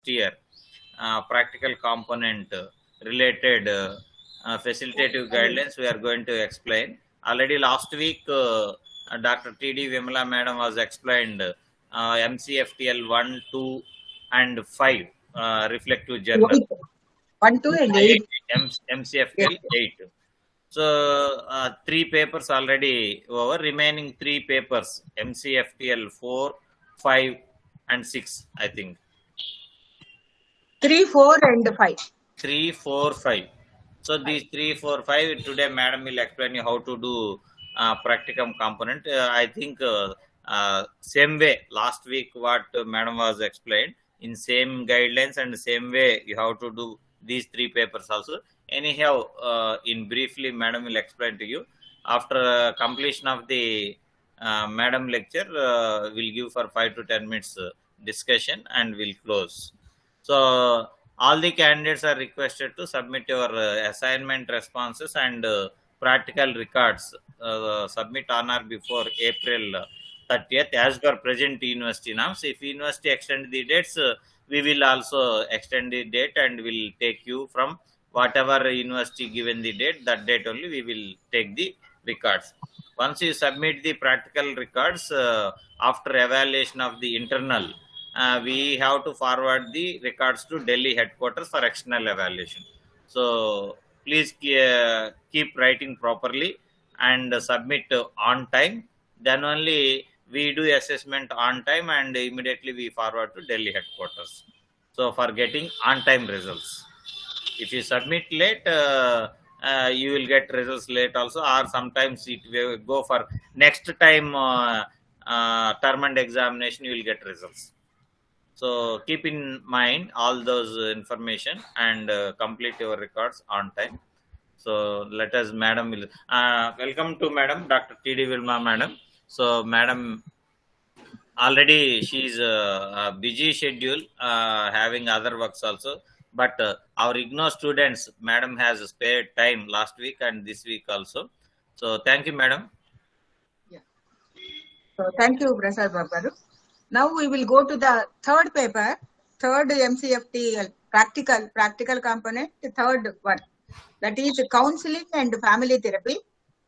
year practical component related facilitative guidelines we are going to explain. Already last week, Dr. T.D. Vimala Madam was explained MCFTL 1, 2, and 5 reflective journal. 1, 2, and 8. MCFTL 8. So, 3 papers already over. Remaining 3 papers, MCFTL 4, 5, and 6, I think. 3, 4, and 5. 3, 4, 5. So, these 3, 4, 5, today Madam will explain you how to do practicum component. I think same way, last week what Madam was explained, in same guidelines and same way you have to do these 3 papers also. Anyhow, in briefly, Madam will explain to you. After completion of the Madam lecture, we'll give for 5 to 10 minutes discussion and we'll close. So, all the candidates are requested to submit your assignment responses and practical records. Submit on or before April 30th as per present university norms. If university extend the dates, we will also extend the date and will take you from whatever university given the date, that date only we will take the records. Once you submit the practical records, after evaluation of the internal, we have to forward the records to Delhi headquarters for external evaluation. So please keep writing properly and submit on time. Then only we do assessment on time and immediately we forward to Delhi headquarters. So for getting on time results. If you submit late, you will get results late also, or sometimes it will go for next time term and examination, you will get results. So keep in mind all those information and complete your records on time. So let us, Madam, will welcome to Madam Dr. T.D. Vilma Madam. So Madam, already she is a busy schedule, having other works also. But our IGNO students, Madam has spared time last week and this week also. So thank you, Madam. Yeah. So thank you, Prasad Babu. Now we will go to the third paper, third MCFT practical component, the third one. That is counseling and family therapy,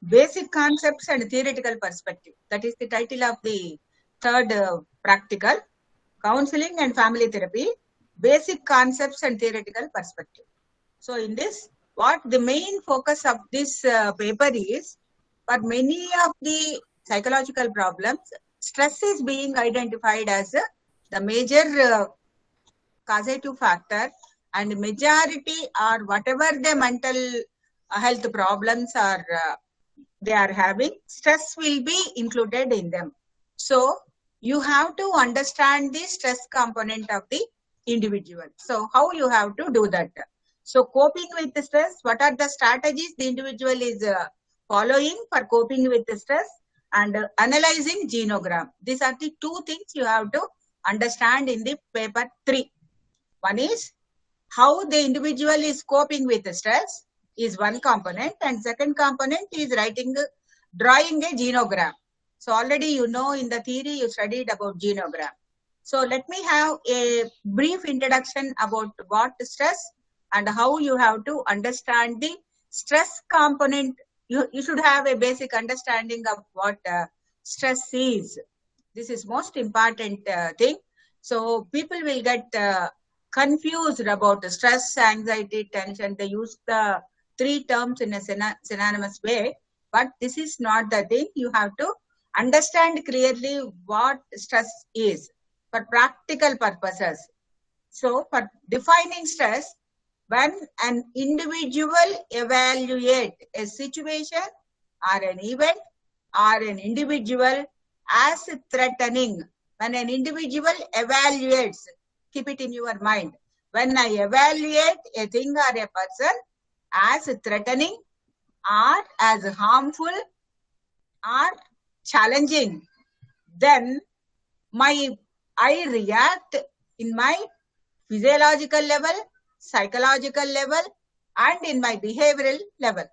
basic concepts and theoretical perspective. That is the title of the third practical, counseling and family therapy, basic concepts and theoretical perspective. So in this, what the main focus of this paper is, for many of the psychological problems, stress is being identified as the major causative factor, and majority or whatever the mental health problems are they are having, stress will be included in them. So you have to understand the stress component of the individual. So how you have to do that? So coping with the stress, what are the strategies the individual is following for coping with the stress, and analyzing genogram. These are the two things you have to understand in the paper 3. One is how the individual is coping with the stress is one component, and second component is drawing a genogram. So already you know in the theory you studied about genogram. So let me have a brief introduction about what stress and how you have to understand the stress component. You should have a basic understanding of what stress is. This is most important thing. So people will get confused about stress, anxiety, tension. They use the 3 terms in a synonymous way, but this is not the thing. You have to understand clearly what stress is for practical purposes. So for defining stress, when an individual evaluate a situation or an event or an individual as threatening, when an individual evaluates, keep it in your mind, when I evaluate a thing or a person as threatening or as harmful or challenging, then I react in my physiological level, psychological level, and in my behavioral level.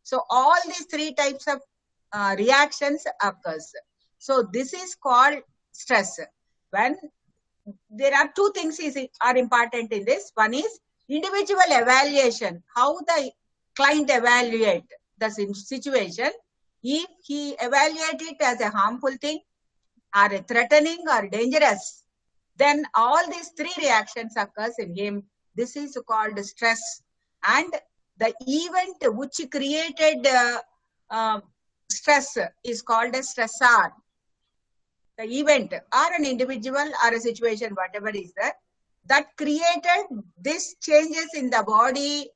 So all these 3 types of reactions occurs. So this is called stress. When there are two things are important in this. One is individual evaluation, how the client evaluate the situation. If he evaluate it as a harmful thing or a threatening or dangerous, then all these three reactions occurs in him. This is called stress. And the event which created stress is called a stressor. The event or an individual or a situation, whatever is that created these changes in the body,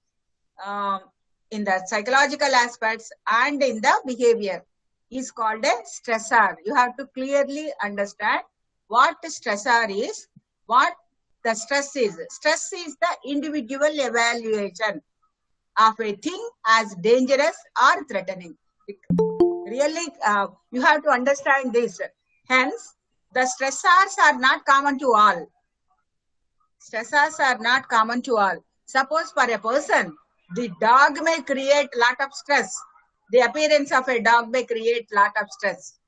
in the psychological aspects and in the behavior is called a stressor. You have to clearly understand what stressor is, what the stress is. Stress is the individual evaluation of a thing as dangerous or threatening. Really, you have to understand this. Hence, the stressors are not common to all. Stressors are not common to all. Suppose for a person, the dog may create lot of stress. The appearance of a dog may create lot of stress.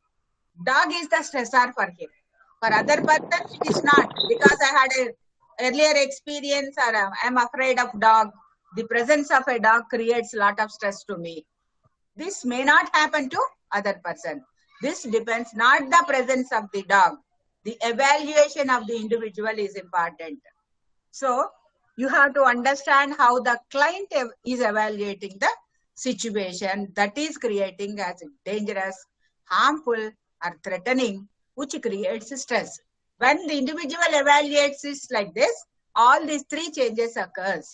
Dog is the stressor for him. For other person, it is not. Because I had a earlier experience or I am afraid of dog. The presence of a dog creates lot of stress to me. This may not happen to other person. This depends not the presence of the dog. The evaluation of the individual is important. So you have to understand how the client is evaluating the situation that is creating as dangerous, harmful or threatening, which creates stress. When the individual evaluates it like this, all these three changes occurs.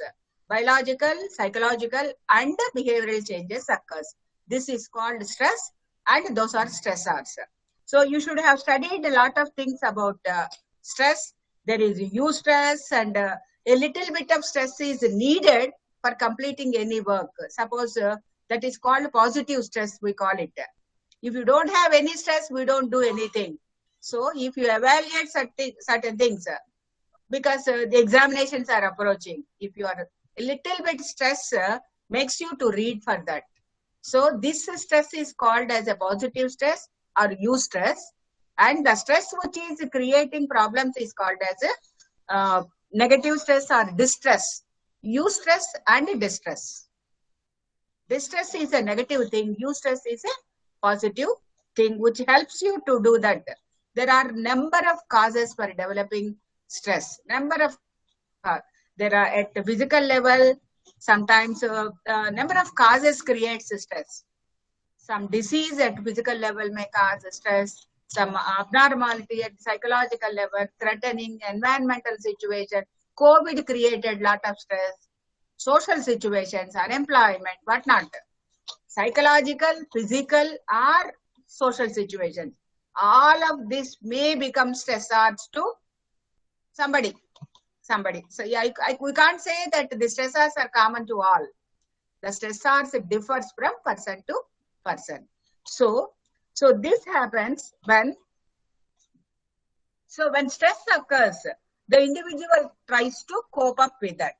Biological, psychological and behavioral changes occurs. This is called stress and those are stressors. So you should have studied a lot of things about stress. There is eustress and a little bit of stress is needed for completing any work. Suppose that is called positive stress, we call it. If you don't have any stress, we don't do anything. So if you evaluate certain things, because the examinations are approaching, if you are a little bit stress, makes you to read for that. So this stress is called as a positive stress or eustress. And the stress which is creating problems is called as a negative stress or distress. Eustress and distress. Distress is a negative thing. Eustress is a positive thing which helps you to do that. There are number of causes for developing stress. Number of there are at the physical level. Sometimes number of causes creates stress. Some disease at physical level may cause stress. Some abnormality at psychological level, threatening environmental situation. COVID created lot of stress. Social situations, unemployment, whatnot. Psychological, physical, or social situations. All of this may become stressors to somebody. So yeah, we can't say that the stressors are common to all. The stressors differs from person to person. So this happens when stress occurs, the individual tries to cope up with that.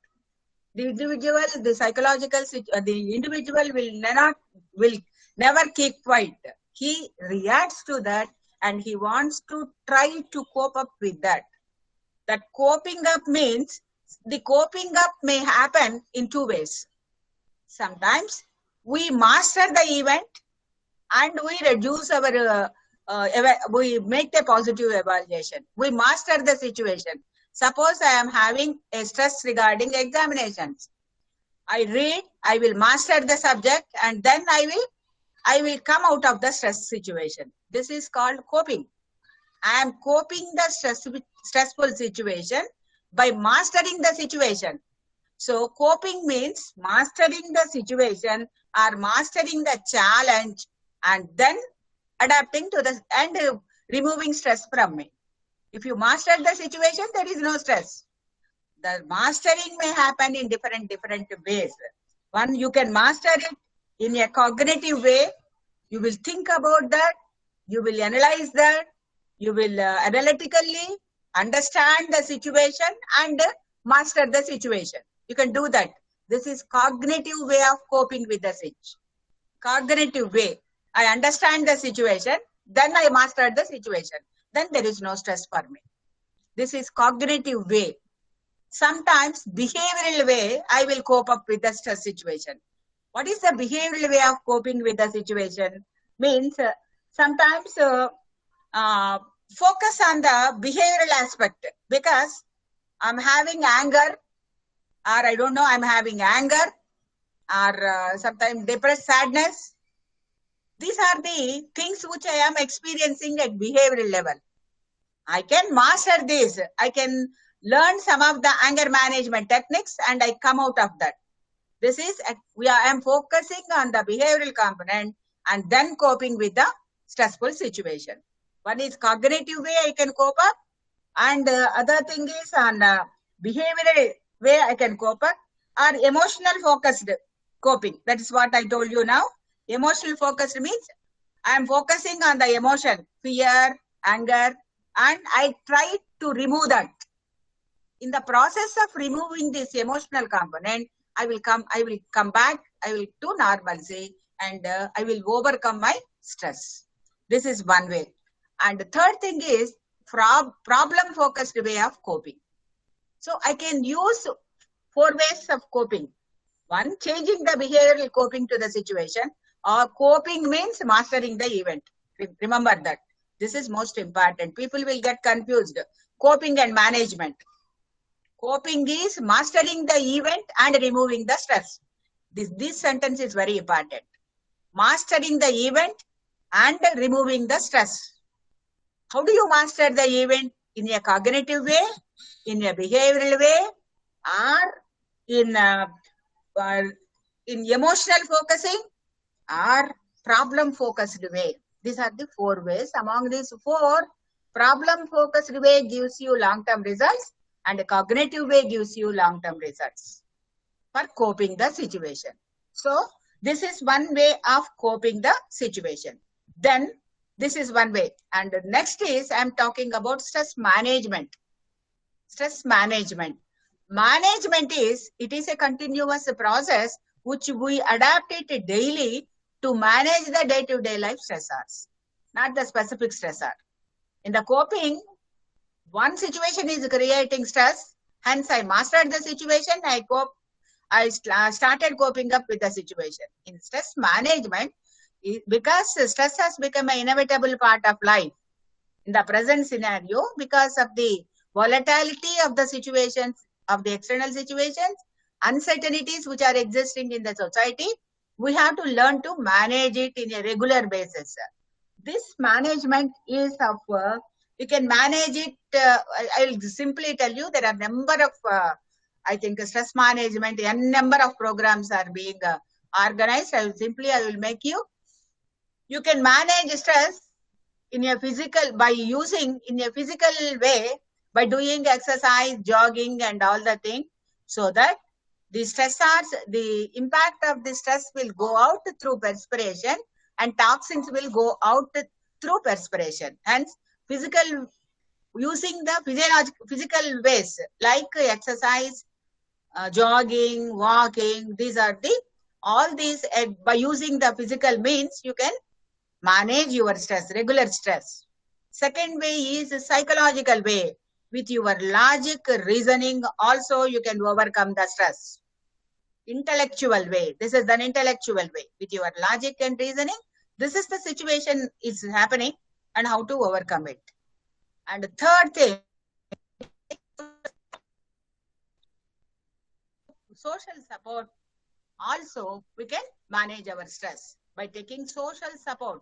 The individual, the psychological, the individual will never keep quiet. He reacts to that and he wants to try to cope up with that. That coping up means the coping up may happen in two ways. Sometimes we master the event and we reduce our, we make a positive evaluation. We master the situation. Suppose I am having a stress regarding examinations. I read, I will master the subject and then I will come out of the stress situation. This is called coping. I am coping the stressful situation by mastering the situation. So coping means mastering the situation or mastering the challenge and then adapting to the and removing stress from me. If you master the situation, there is no stress. The mastering may happen in different ways. One, you can master it in a cognitive way. You will think about that. You will analyze that. You will analytically understand the situation and master the situation. You can do that. This is cognitive way of coping with the situation. Cognitive way. I understand the situation, then I mastered the situation. Then there is no stress for me. This is cognitive way. Sometimes behavioral way, I will cope up with the stress situation. What is the behavioral way of coping with the situation? Means sometimes focus on the behavioral aspect, because I'm having anger, or I don't know, I'm having anger, or sometimes depressed sadness. These are the things which I am experiencing at behavioral level. I can master this. I can learn some of the anger management techniques and I come out of that. This is, I am focusing on the behavioral component and then coping with the stressful situation. One is cognitive way I can cope up, and other thing is on behavioral way I can cope up, or emotional focused coping. That is what I told you now. Emotional focused means I am focusing on the emotion, fear, anger, and I try to remove that. In the process of removing this emotional component, I will come back, I will to normalcy, and I will overcome my stress. This is one way. And the third thing is problem focused way of coping. So I can use 4 ways of coping. One, changing the behavioral coping to the situation, or coping means mastering the event. Remember that. This is most important. People will get confused. Coping and management. Coping is mastering the event and removing the stress. This sentence is very important. Mastering the event and removing the stress. How do you master the event? In a cognitive way, in a behavioral way, or in emotional focusing, or problem focused way. These are the 4 ways. Among these 4, problem focused way gives you long-term results, and a cognitive way gives you long-term results for coping the situation. So this is one way of coping the situation. Then this is one way. And the next is I'm talking about stress management. Stress management. Management is, it is a continuous process which we adapt it daily to manage the day-to-day life stressors, not the specific stressor. In the coping, one situation is creating stress, hence I mastered the situation, I started coping up with the situation. In stress management, because stress has become an inevitable part of life in the present scenario, because of the volatility of the situations, of the external situations, uncertainties which are existing in the society, we have to learn to manage it in a regular basis. This management is of, you can manage it, I'll simply tell you, there are number of, I think stress management, a number of programs are being organized. I will make you can manage stress in a physical, by using in a physical way, by doing exercise, jogging and all the thing, so that the stressors, the impact of the stress will go out through perspiration and toxins will go out through perspiration. Hence, using the physical ways like exercise, jogging, walking, these are all these, by using the physical means, you can manage your stress, regular stress. Second way is a psychological way. With your logic, reasoning, also you can overcome the stress. Intellectual way. This is an intellectual way. With your logic and reasoning, this is the situation is happening and how to overcome it. And the third thing, social support. Also, we can manage our stress by taking social support.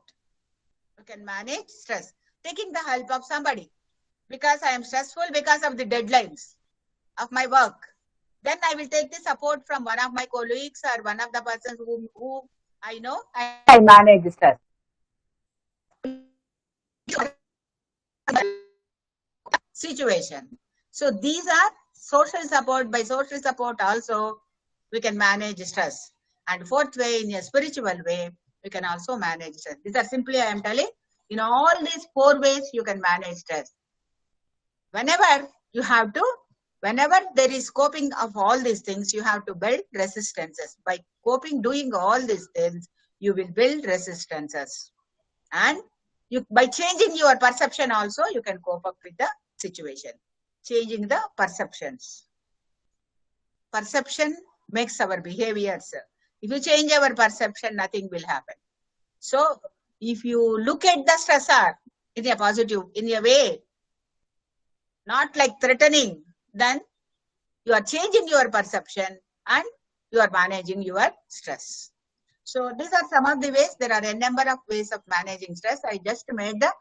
We can manage stress, taking the help of somebody. Because I am stressful because of the deadlines of my work, then I will take the support from one of my colleagues or one of the persons who I know, and I manage stress. Situation. So these are social support. By social support also, we can manage stress. And fourth way, in a spiritual way, we can also manage stress. These are simply, I am telling, in all these 4 ways, you can manage stress. Whenever there is coping of all these things, you have to build resistances. By coping, doing all these things, you will build resistances. And by changing your perception also, you can cope up with the situation. changing the perceptions. Perception makes our behaviors. If you change our perception, nothing will happen. So if you look at the stressor in a positive, in a way, not like threatening, then you are changing your perception and you are managing your stress. So these are some of the ways. There are a number of ways of managing stress. I just made the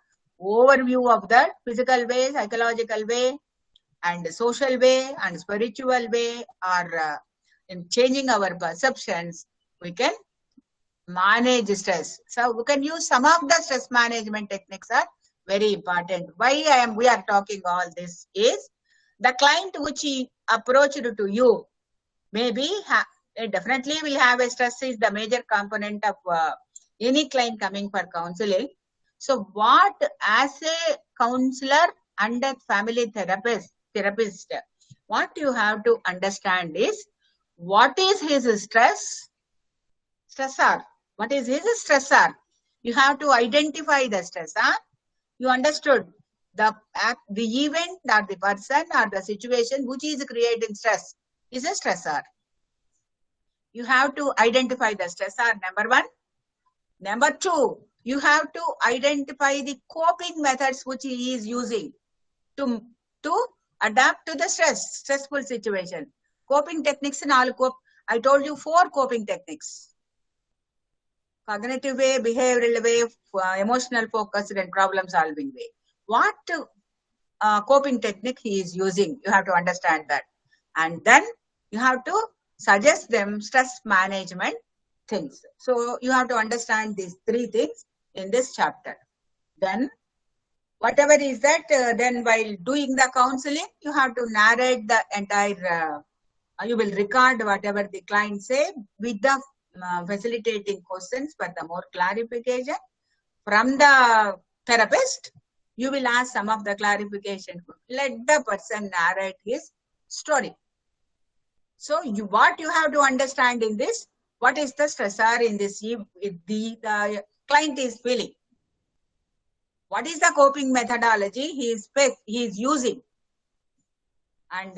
overview of the physical way, psychological way, and social way, and spiritual way, or in changing our perceptions, we can manage stress. So we can use some of the stress management techniques are very important. Why we are talking all this is the client which he approached to you maybe definitely will have a stress is the major component of any client coming for counseling. So what as a counselor and a family therapist, what you have to understand is what is his stressor. What is his stressor? You have to identify the stressor. You understood the event or the person or the situation which is creating stress is a stressor. You have to identify the stressor, number one. Number two, you have to identify the coping methods which he is using to adapt to the stressful situation. Coping techniques and all. I told you 4 coping techniques. Cognitive way, behavioral way, emotional focused and problem solving way. What coping technique he is using, you have to understand that. And then you have to suggest them stress management things. So you have to understand these 3 things in this chapter. Then whatever is that, then while doing the counseling, you have to narrate the entire, you will record whatever the client say with the facilitating questions for the more clarification. From the therapist, you will ask some of the clarification. Let the person narrate his story. So what you have to understand in this, what is the stressor in this the client is feeling. What is the coping methodology he is using, and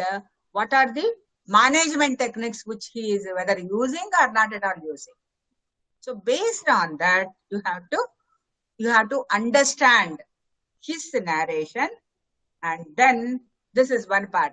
what are the management techniques which he is whether using or not at all using. So based on that, you have to understand his narration, and then this is one part.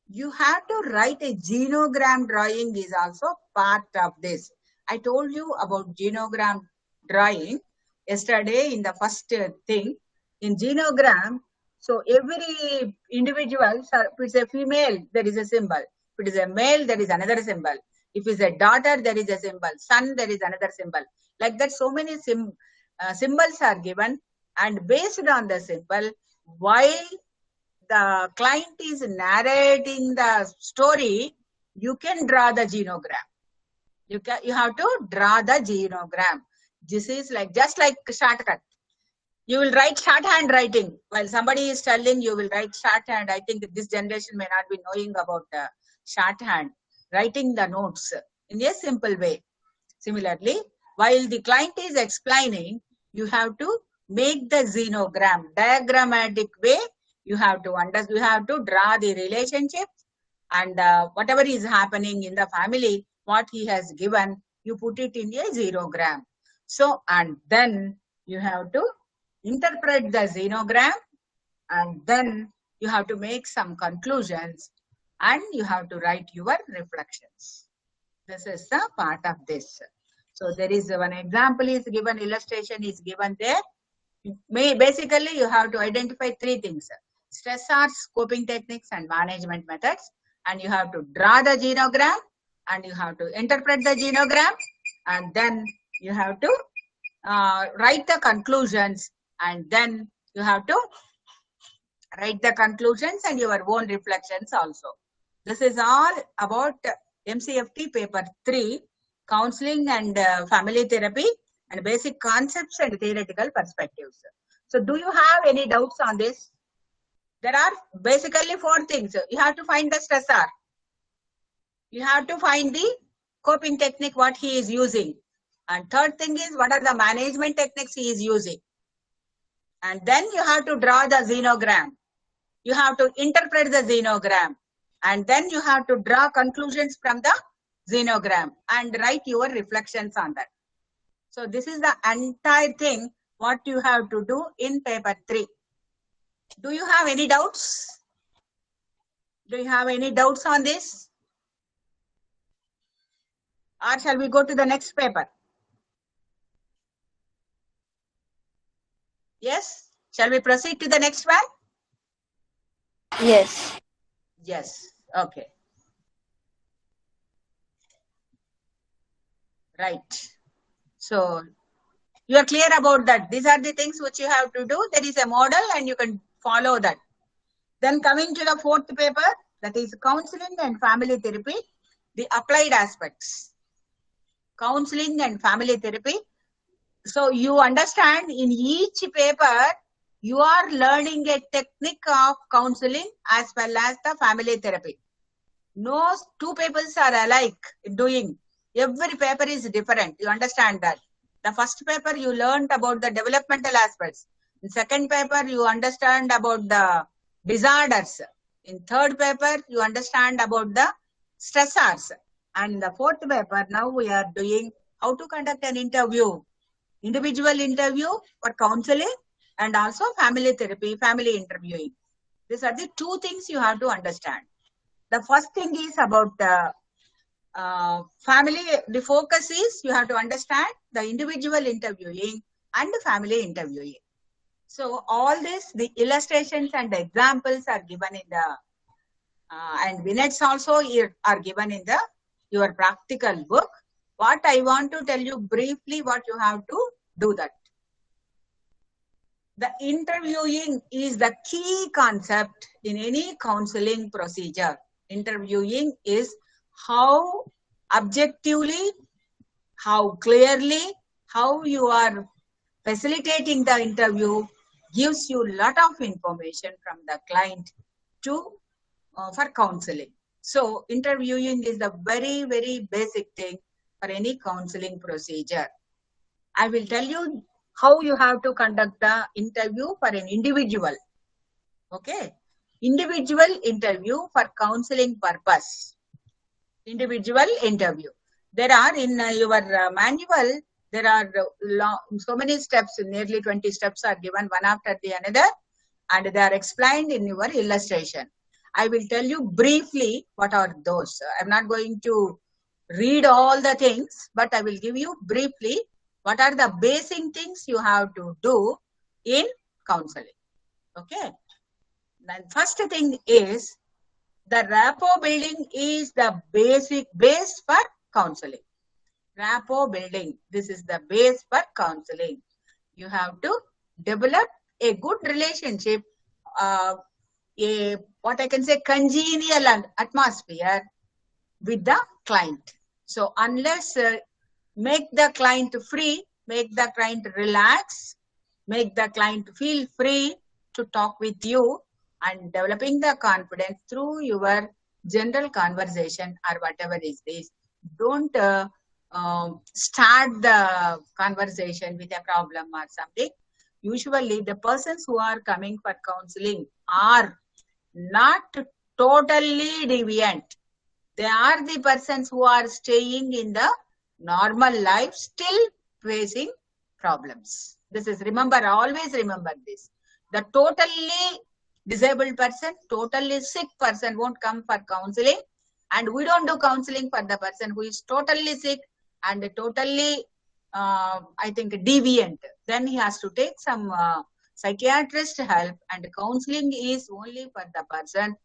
You have to write a genogram drawing is also part of this. I told you about genogram drawing yesterday in the first thing. In genogram, so every individual, if it's a female, there is a symbol. If it is a male, there is another symbol. If it's a daughter, there is a symbol. Son, there is another symbol. Like that, so many symbols are given, and based on the symbol, while the client is narrating the story, you can draw the genogram. You have to draw the genogram. This is like just like shortcut. You will write shorthand writing. While somebody is telling, you will write shorthand. I think this generation may not be knowing about shorthand, writing the notes in a simple way. Similarly, while the client is explaining, you have to make the xenogram, diagrammatic way. You have to draw the relationship, and whatever is happening in the family, what he has given, you put it in a xenogram. So, and then you have to interpret the xenogram, and then you have to make some conclusions, and you have to write your reflections. This is the part of this. So there is one example is given, illustration is given there. Basically, you have to identify 3 things: stressors, coping techniques, and management methods. And you have to draw the genogram, and you have to interpret the genogram, and then you have to write the conclusions, and then you have to write the conclusions and your own reflections also. This is all about MCFT paper 3, counseling and family therapy, and basic concepts and theoretical perspectives. So do you have any doubts on this? There are basically 4 things. You have to find the stressor. You have to find the coping technique, what he is using. And third thing is, what are the management techniques he is using. And then you have to draw the xenogram. you have to interpret the xenogram, and then you have to draw conclusions from the xenogram and write your reflections on that. So this is the entire thing what you have to do in paper 3. Do you have any doubts? Do you have any doubts on this? Or shall we go to the next paper? Yes? Shall we proceed to the next one? Yes. Yes. Okay. Right. So you are clear about that. These are the things which you have to do. There is a model and you can follow that. Then coming to the 4th paper, that is counseling and family therapy, the applied aspects. Counseling and family therapy. So you understand in each paper, you are learning a technique of counseling as well as the family therapy. No two papers are alike doing. Every paper is different. You understand that. The first paper you learned about the developmental aspects. In second paper you understand about the disorders. In third paper you understand about the stressors. And in the 4th paper now we are doing how to conduct an interview. Individual interview for counseling and also family therapy, family interviewing. These are the two things you have to understand. The first thing is about the family. The focus is you have to understand the individual interviewing and the family interviewing. So all this, the illustrations and the examples are given in the and minutes also are given in the your practical book. What I want to tell you briefly, what you have to do that. The interviewing is the key concept in any counseling procedure. Interviewing is how objectively, how clearly, how you are facilitating the interview gives you a lot of information from the client to for counseling. So interviewing is the very, very basic thing for any counseling procedure. I will tell you how you have to conduct the interview for an individual. Okay. Individual interview for counseling purpose. Individual interview. There are in your manual, there are so many steps, nearly 20 steps are given one after the another, and they are explained in your illustration. I will tell you briefly what are those. I'm not going to read all the things, but I will give you briefly what are the basic things you have to do in counseling. Okay. The first thing is the rapport building is the basic base for counseling. Rapport building. This is the base for counseling. You have to develop a good relationship, what I can say congenial atmosphere with the client. So unless make the client free, make the client relax, make the client feel free to talk with you, and developing the confidence through your general conversation or whatever is this. Don't start the conversation with a problem or something. Usually the persons who are coming for counseling are not totally deviant. They are the persons who are staying in the normal life, still facing problems. This is, remember, always remember this. The totally disabled person, totally sick person won't come for counseling, and we don't do counseling for the person who is totally sick and totally, I think, deviant. Then he has to take some psychiatrist help, and counseling is only for the person,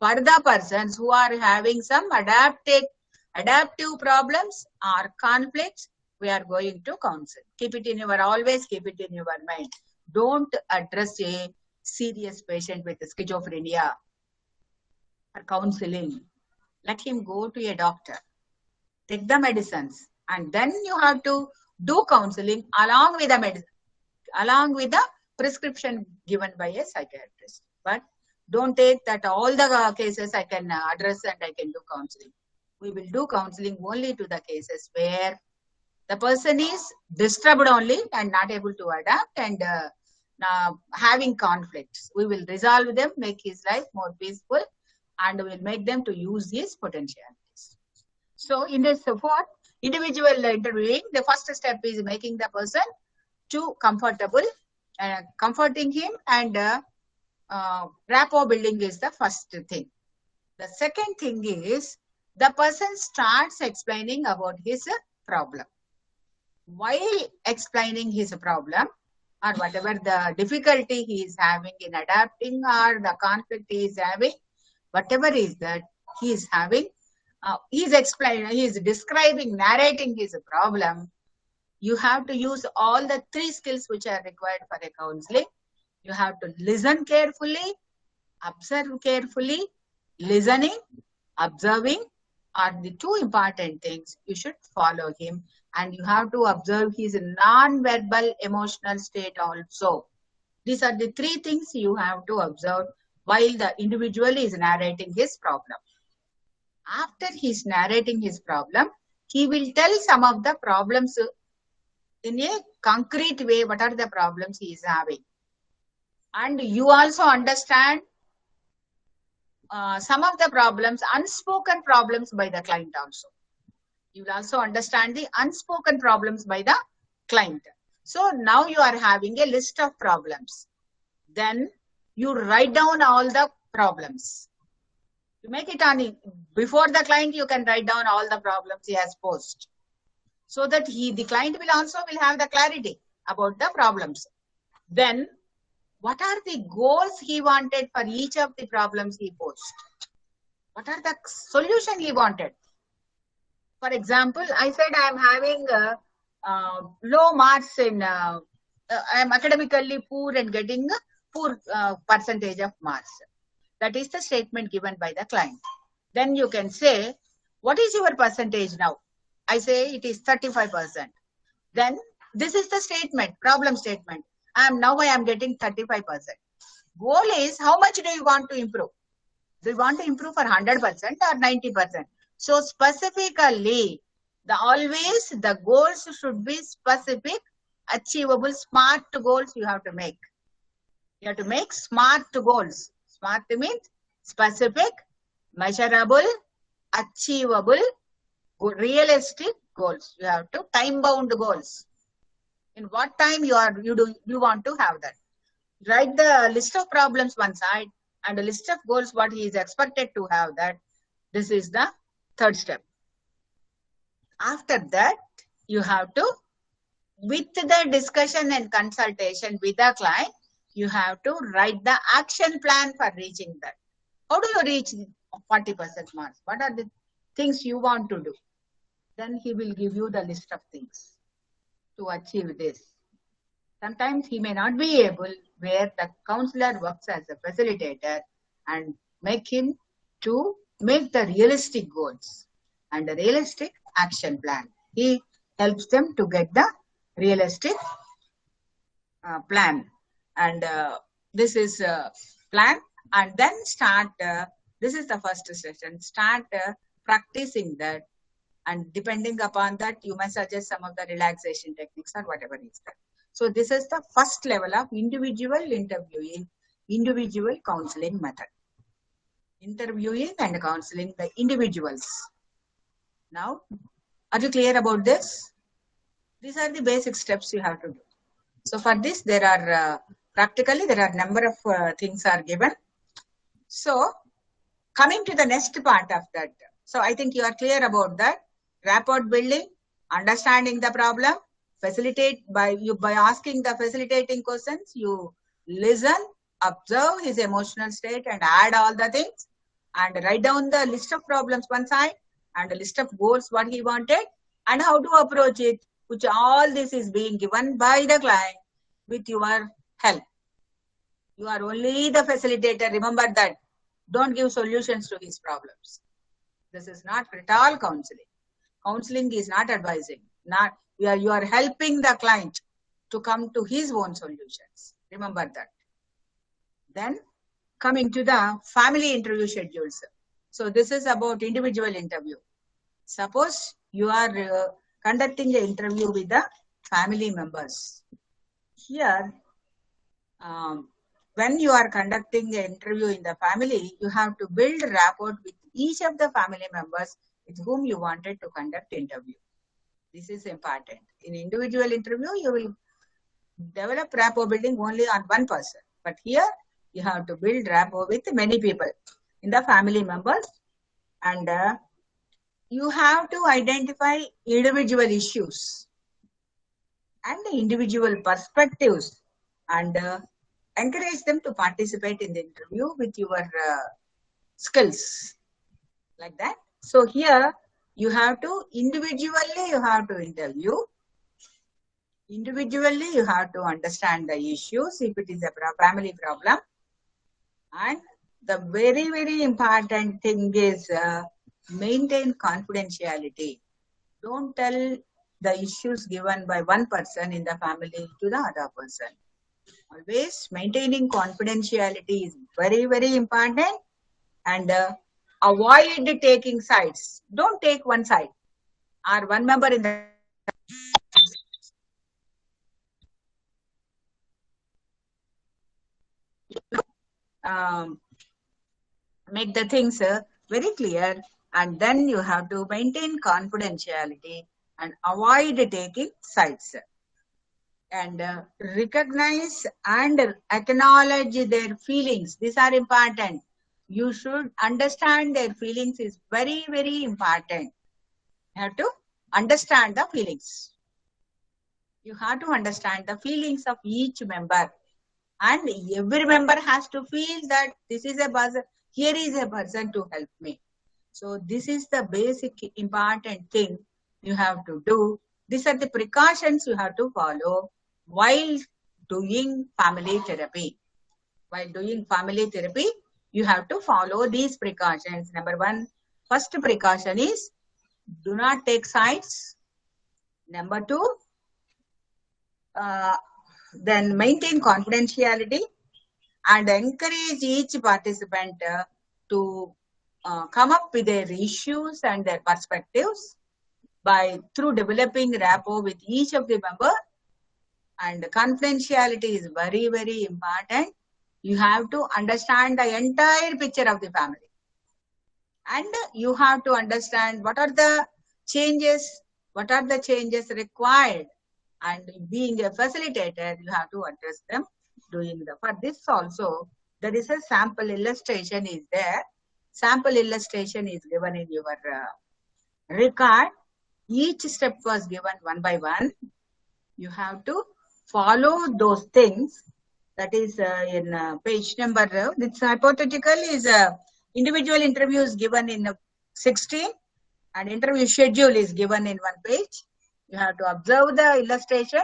for the persons who are having some adaptive problems or conflicts. We are going to counsel. Keep it in your, always keep it in your mind. Don't address a serious patient with schizophrenia for counseling. Let him go to a doctor, take the medicines, and then you have to do counseling along with the medicine, along with the prescription given by a psychiatrist. But don't take that all the cases I can address and I can do counseling. We will do counseling only to the cases where the person is disturbed only and not able to adapt, and having conflicts. We will resolve them, make his life more peaceful, and we will make them to use his potentialities. So in this for individual interviewing, the first step is making the person to comfortable, comforting him, and rapport building is the first thing. The second thing is the person starts explaining about his problem. While explaining his problem or whatever the difficulty he is having in adapting or the conflict he is having, whatever is that he is having, he is describing, narrating his problem. You have to use all the three skills which are required for a counseling. You have to listen carefully, observe carefully. Listening, observing are the two important things. You should follow him, and you have to observe his non-verbal emotional state also. These are the three things you have to observe while the individual is narrating his problem. After he's narrating his problem, he will tell some of the problems in a concrete way. What are the problems he is having? And you also understand some of the problems, unspoken problems by the client also. You will also understand the unspoken problems by the client. So now you are having a list of problems. Then you write down all the problems. You make it on before the client, you can write down all the problems he has posed. So that the client will also have the clarity about the problems. Then what are the goals he wanted for each of the problems he posed? What are the solution he wanted? For example, I said I am having low marks in, I am academically poor and getting poor percentage of marks. That is the statement given by the client. Then you can say, what is your percentage now? I say it is 35%. Then this is the statement, problem statement. I am getting 35%. Goal is, how much do you want to improve? Do you want to improve for 100% or 90%? So specifically, always the goals should be specific, achievable, smart goals you have to make. You have to make smart goals. Smart means specific, measurable, achievable, realistic goals. You have to time-bound goals. In what time you want to have that? Write the list of problems one side and a list of goals what he is expected to have that. This is the third step. After that, you have to, with the discussion and consultation with the client, you have to write the action plan for reaching that. How do you reach 40% marks? What are the things you want to do? Then he will give you the list of things to achieve this. Sometimes he may not be able, where the counselor works as a facilitator and make him to make the realistic goals and a realistic action plan. He helps them to get the realistic plan. And this is plan, and then start, this is the first session, start practicing that, and depending upon that, you may suggest some of the relaxation techniques or whatever is that. So this is the first level of individual interviewing, individual counseling method. Interviewing and counseling the individuals. Now, are you clear about this? These are the basic steps you have to do. So for this, there are practically there are number of things are given. So coming to the next part of that. So I think you are clear about that. Rapport building, understanding the problem, facilitate by asking the facilitating questions. You listen, observe his emotional state and add all the things, and write down the list of problems one side and a list of goals what he wanted and how to approach it, which all this is being given by the client with your help. You are only the facilitator. Remember that. Don't give solutions to his problems. This is not at all counseling. Counseling is not advising. You are helping the client to come to his own solutions. Remember that. Then coming to the family interview schedules. So this is about individual interview. Suppose you are conducting the interview with the family members. Here, when you are conducting an interview in the family, you have to build rapport with each of the family members with whom you wanted to conduct interview. This is important. In individual interview, you will develop rapport building only on one person. But here, you have to build rapport with many people in the family members. And you have to identify individual issues and individual perspectives and encourage them to participate in the interview with your skills like that. So here you have to individually you have to interview. Individually you have to understand the issues if it is a family problem. And the very, very important thing is maintain confidentiality. Don't tell the issues given by one person in the family to the other person. Always maintaining confidentiality is very, very important. And avoid taking sides. Don't take one side or one member in the make the things very clear, and then you have to maintain confidentiality and avoid taking sides. And recognize and acknowledge their feelings. These are important. You should understand their feelings is very, very important. You have to understand the feelings. You have to understand the feelings of each member. And every member has to feel that this is a person, here is a person to help me. So this is the basic important thing you have to do. These are the precautions you have to follow while doing family therapy. While doing family therapy, you have to follow these precautions. Number one, first precaution is do not take sides. Number two, then maintain confidentiality and encourage each participant to come up with their issues and their perspectives through developing rapport with each of the member. And confidentiality is very, very important. You have to understand the entire picture of the family. And you have to understand what are the changes required. And being a facilitator, you have to address them. For this also, there is a sample illustration is there. Sample illustration is given in your record. Each step was given one by one. You have to follow those things. That is in page number, it's hypothetical is individual interview is given in 16 and interview schedule is given in one page. You have to observe the illustration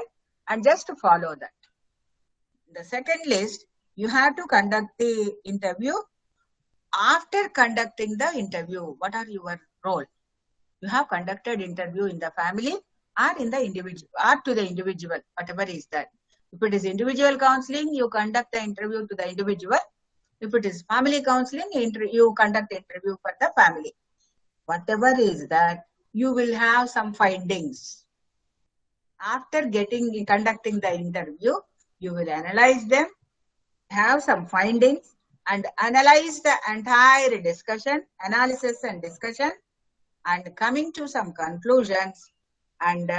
and just follow that. The second list, you have to conduct the interview. After conducting the interview, what are your role? You have conducted interview in the family or in the individual or to the individual, whatever is that. If it is individual counseling, you conduct the interview to the individual. If it is family counseling, you conduct interview for the family. Whatever is that, you will have some findings. After conducting the interview, you will analyze them, have some findings, and analyze the entire analysis and discussion, and coming to some conclusions. And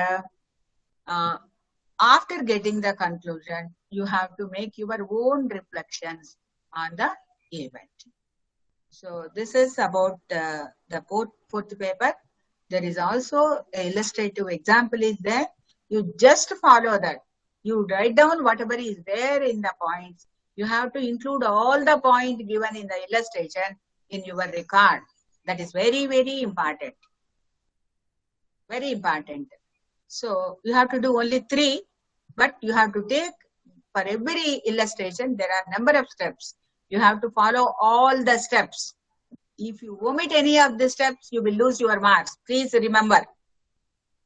after getting the conclusion, you have to make your own reflections on the event. So this is about the fourth paper. There is also an illustrative example is there. You just follow that. You write down whatever is there in the points. You have to include all the points given in the illustration in your record. That is very, very important. Very important. So you have to do only 3, but you have to take for every illustration, there are number of steps. You have to follow all the steps. If you omit any of the steps, you will lose your marks. Please remember.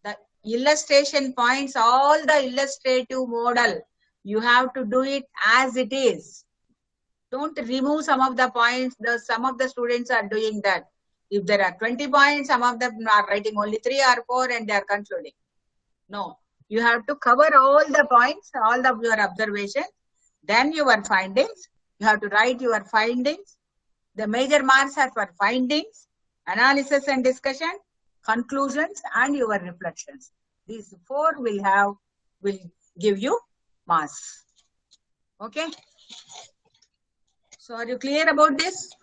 The illustration points, all the illustrative model, you have to do it as it is. Don't remove some of the points. Some of the students are doing that. If there are 20 points, some of them are writing only 3 or 4 and they are concluding. No, you have to cover all the points, all of your observations, Then your findings, you have to write your findings. The major marks are for findings, analysis and discussion, conclusions, and your reflections. These four will give you marks. Okay. So are you clear about this?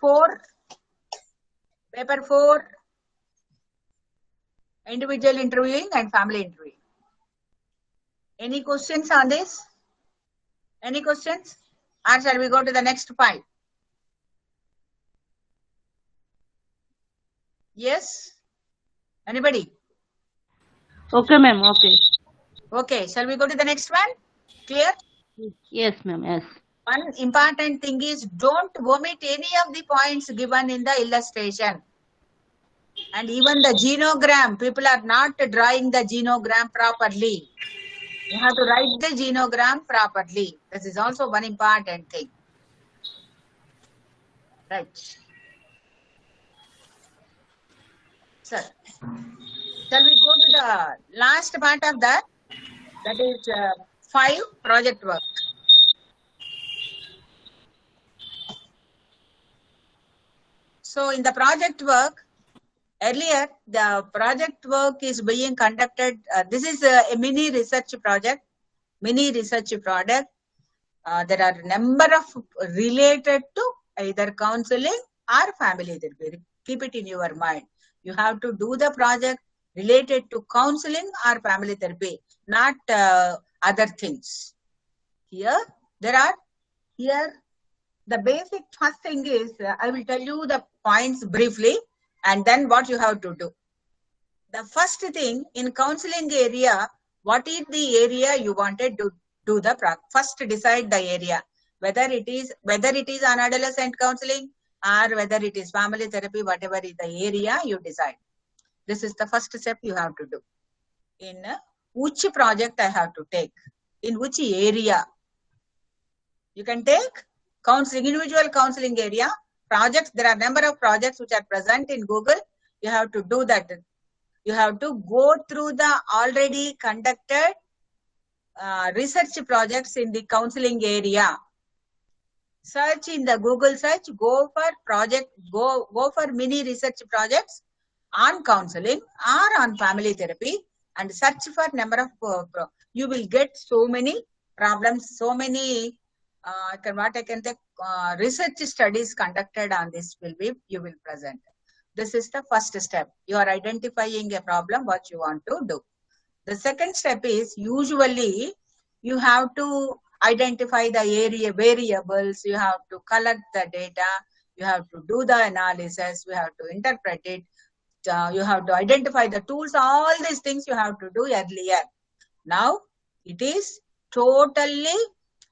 Paper 4, individual interviewing and family interviewing. Any questions on this? Any questions? Or shall we go to the next 5? Yes? Anybody? Okay, ma'am. Okay. Okay, shall we go to the next one? Clear? Yes, ma'am. Yes. One important thing is don't omit any of the points given in the illustration. And even the genogram, people are not drawing the genogram properly. You have to write the genogram properly. This is also one important thing. Right. Sir, shall we go to the last part of that? That is 5, project work. So in the project work, earlier the project work is being conducted. This is a mini research project. There are a number of related to either counseling or family therapy. Keep it in your mind. You have to do the project related to counseling or family therapy, not other things. Here, the basic first thing is, I will tell you the points briefly and then what you have to do. The first thing in counseling area, what is the area you wanted to do the first decide the area, whether it is an adolescent counseling or whether it is family therapy, whatever is the area you decide. This is the first step you have to do. In which project I have to take, in which area. You can take counseling, individual counseling area, projects. There are number of projects which are present in Google. You have to do that. You have to go through the already conducted research projects in the counseling area. Search in the Google search, go for mini research projects on counseling or on family therapy and search for number of, you will get so many problems, so many research studies conducted on this you will present. This is the first step. You are identifying a problem, what you want to do. The second step is usually you have to identify the area variables, you have to collect the data, you have to do the analysis, you have to interpret it, you have to identify the tools, all these things you have to do earlier. Now it is totally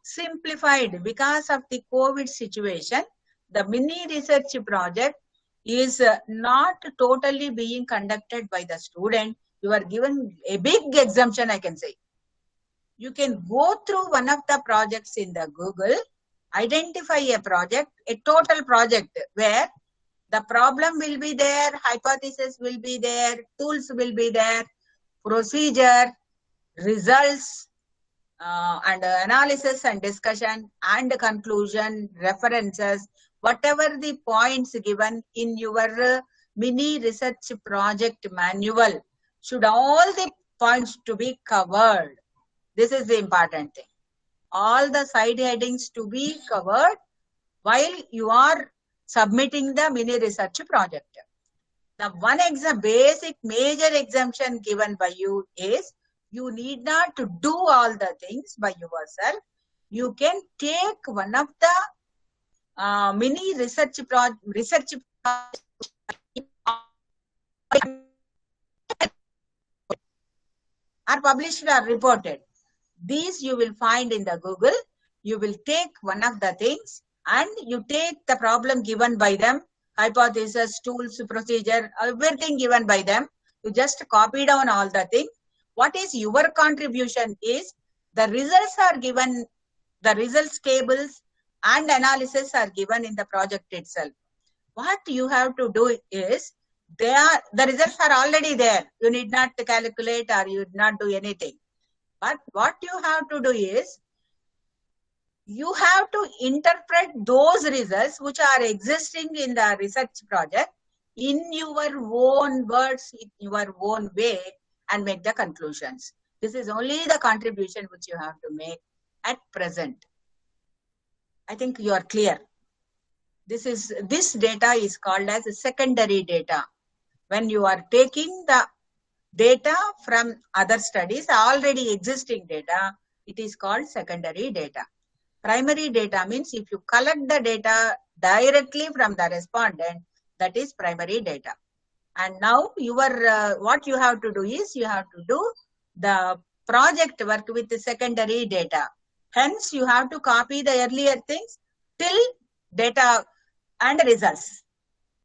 simplified because of the COVID situation. The mini research project is not totally being conducted by the student. You are given a big exemption, I can say. You can go through one of the projects in the Google, identify a project, a total project where the problem will be there, hypothesis will be there, tools will be there, procedure, results, and analysis and discussion and conclusion, references, whatever the points given in your mini research project manual, should all the points to be covered. This is the important thing. All the side headings to be covered while you are submitting the mini research project. The one basic major exemption given by you is you need not to do all the things by yourself. You can take one of the mini research project are published or reported. These you will find in the Google. You will take one of the things and you take the problem given by them, hypothesis, tools, procedure, everything given by them. You just copy down all the things. What is your contribution is the results are given, the results tables and analysis are given in the project itself. What you have to do is, the results are already there. You need not calculate or you need not do anything. But what you have to do is, you have to interpret those results which are existing in the research project in your own words, in your own way, and make the conclusions. This is only the contribution which you have to make at present. I think you are clear. This data is called as secondary data. When you are taking the data from other studies, already existing data, it is called secondary data. Primary data means if you collect the data directly from the respondent, that is primary data. And now what you have to do is you have to do the project work with the secondary data. Hence, you have to copy the earlier things till data and results.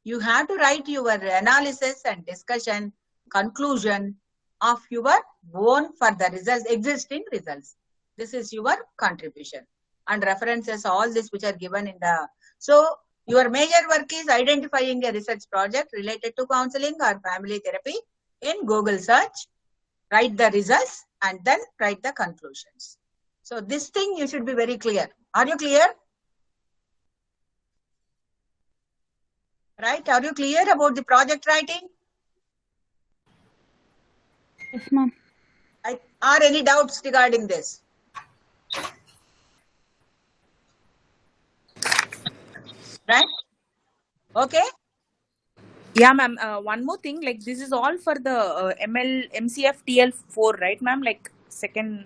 You have to write your analysis and discussion, conclusion of your own for the results, existing results. This is your contribution. And references, all this which are given in the... So, your major work is identifying a research project related to counseling or family therapy in Google search, write the results, and then write the conclusions. So, this thing you should be very clear. Are you clear? Right? Are you clear about the project writing? Yes, ma'am. Are any doubts regarding this? Right? Okay. Yeah, ma'am. One more thing, like this is all for the MCFTL 4, right, ma'am? Like second.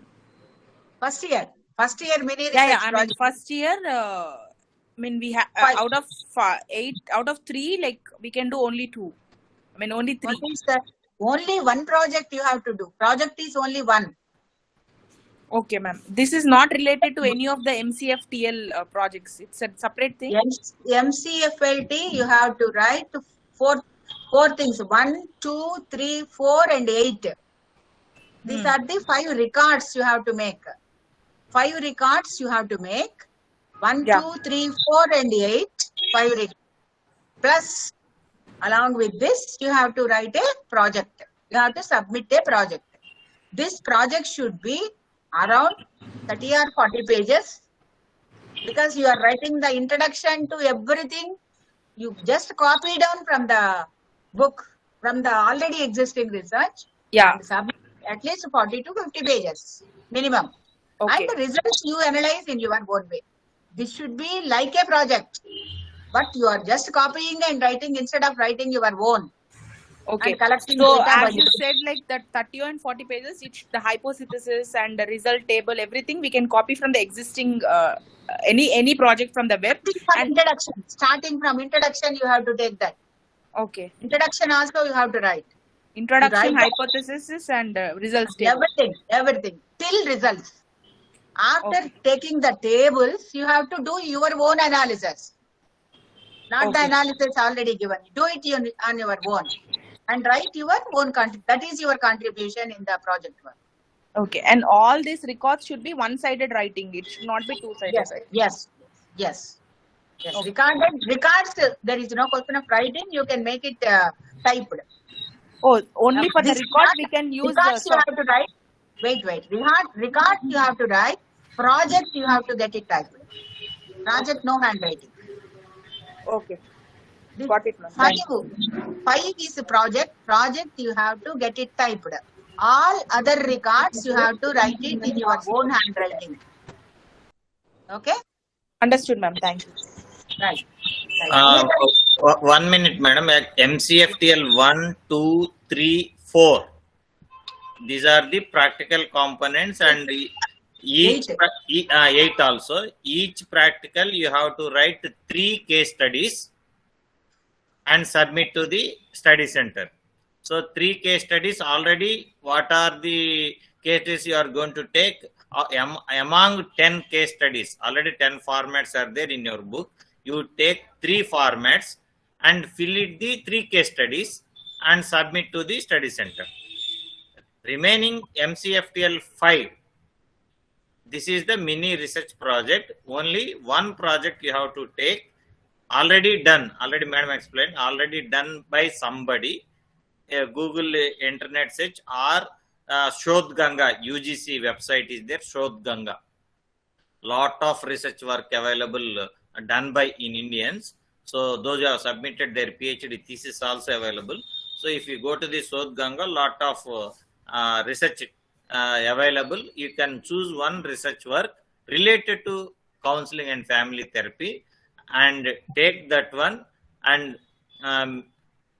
First year mini research Yeah. I mean, project. first year. I mean, we have out of 8 out of 3, like we can do only 2. I mean, only 3. What is that? Only one project you have to do. Project is only one. Okay, ma'am. This is not related to any of the MCFTL projects. It's a separate thing. MCFLT, you have to write four things. 1, 2, 3, 4, and 8. These are the 5 records you have to make. 5 records you have to make. 1, 2, 3, 4, and 8. 5 records. Plus, along with this, you have to write a project. You have to submit a project. This project should be around 30 or 40 pages, because you are writing the introduction to everything. You just copy down from the book, from the already existing research. Yeah. And submit at least 40 to 50 pages minimum. Okay. And the results you analyze in your own way. This should be like a project, but you are just copying and writing instead of writing your own. Okay. So as you said, like that 30 and 40 pages, the hypothesis and the result table, everything we can copy from the existing any project from the web. And introduction, starting from introduction, you have to take that. Okay. Introduction also you have to write. Introduction, hypothesis, and results table. Everything till results. After taking the tables, you have to do your own analysis. Not the analysis already given. Do it on your own. And write your own that is your contribution in the project work. Okay, and all these records should be one-sided writing. It should not be two-sided. Yes. Okay. Records, there is no question of writing. You can make it typed. Oh, only for the record we can use records you have to write. Wait. Records you have to write. Project you have to get it typed. Project no handwriting. Okay. Got it, ma'am. 5 is a project. Project you have to get it typed. All other records you have to write it in your own handwriting. Okay? Understood, ma'am. Thank you. Right. 1 minute, madam. MCFTL 1, 2, 3, 4. These are the practical components, and each 8 also. Each practical you have to write 3 case studies and submit to the study center. So 3 case studies already. What are the cases you are going to take? Among 10 case studies, already 10 formats are there in your book. You take 3 formats and fill it the 3 case studies and submit to the study center. Remaining MCFTL 5. This is the mini research project. Only one project you have to take. Already done. Already madam explained. Already done by somebody. Google internet search or Shodh Ganga UGC website is there. Shodh Ganga. lot of research work available done by in Indians. So those who have submitted their PhD thesis also available. So if you go to the South Ganga, lot of research available. You can choose one research work related to counseling and family therapy and take that one, and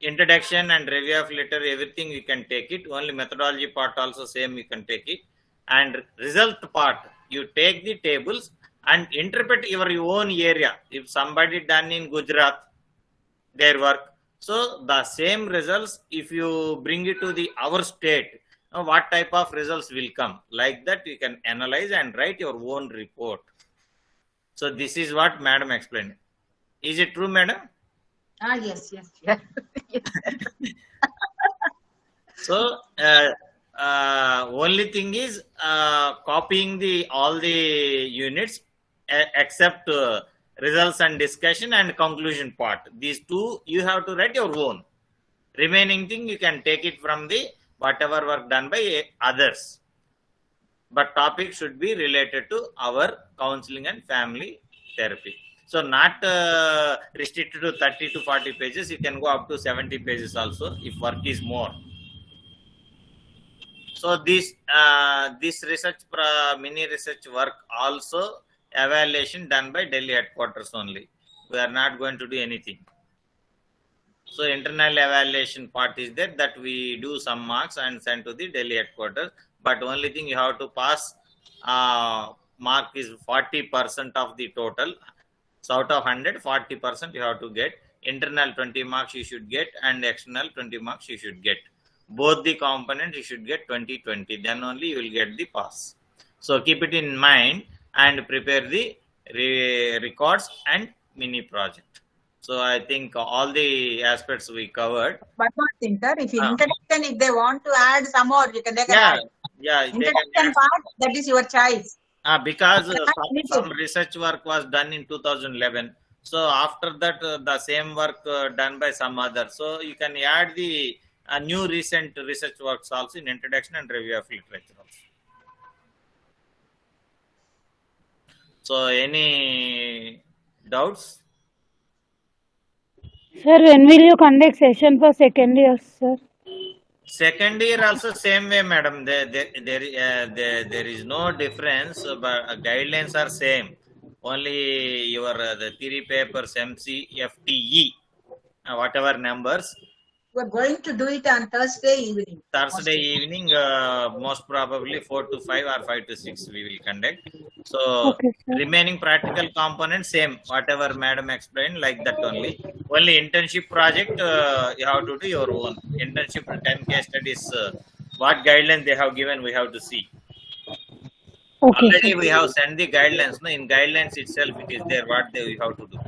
introduction and review of letter, everything you can take it. Only methodology part also same you can take it. And result part, you take the tables and interpret your own area. If somebody done in Gujarat their work, so the same results if you bring it to the our state, what type of results will come, like that you can analyze and write your own report. So this is what madam explained. Is it true, madam? Yes, yes, yes. So only thing is copying the all the units except results and discussion and conclusion part. These two you have to write your own. Remaining thing you can take it from the whatever work done by others. But topic should be related to our counseling and family therapy. So not restricted to 30 to 40 pages. You can go up to 70 pages also if work is more. So this research mini research work also evaluation done by Delhi headquarters only. We are not going to do anything. So internal evaluation part is there, that we do some marks and send to the Delhi headquarters. But only thing you have to pass mark is 40% of the total. So out of 100, 40% you have to get. Internal 20 marks you should get, and external 20 marks you should get. Both the components you should get 20-20. Then only you will get the pass. So keep it in mind and prepare the records and mini project. So I think all the aspects we covered. One more thing, sir. If introduction, if they want to add some more, you can take Yeah, add. yeah. Introduction part, that is your choice. Because some research work was done in 2011. So after that, the same work done by some other. So you can add the new recent research works also in introduction and review of literature also. So any doubts? Sir, when will you conduct session for second year, sir? Second year also same way, madam. There is no difference, but guidelines are same. Only your the theory papers MSCCFT, whatever numbers. We are going to do it on Thursday evening. Thursday evening, most probably 4 to 5 or 5 to 6 we will conduct. So Okay, sir. remaining practical components same, whatever madam explained, like that only. Only internship project you have to do your own. Internship 10 case studies, what guidelines they have given we have to see. Okay, Already sir. we have sent the guidelines. No, in guidelines itself it is there what they we have to do.